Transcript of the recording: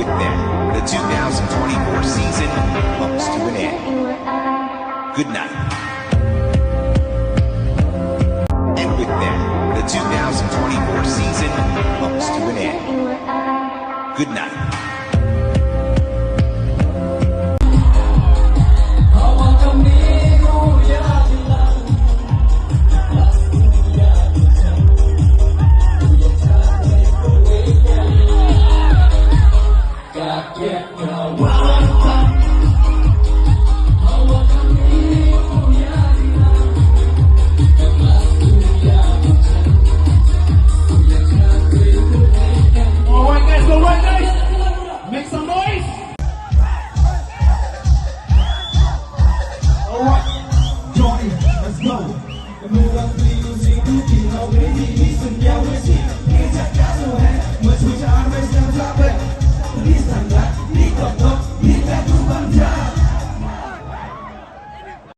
with that, the 2024 season comes to an end. Good night. And with that, the 2024 season comes to an end. Good night. Please stand up,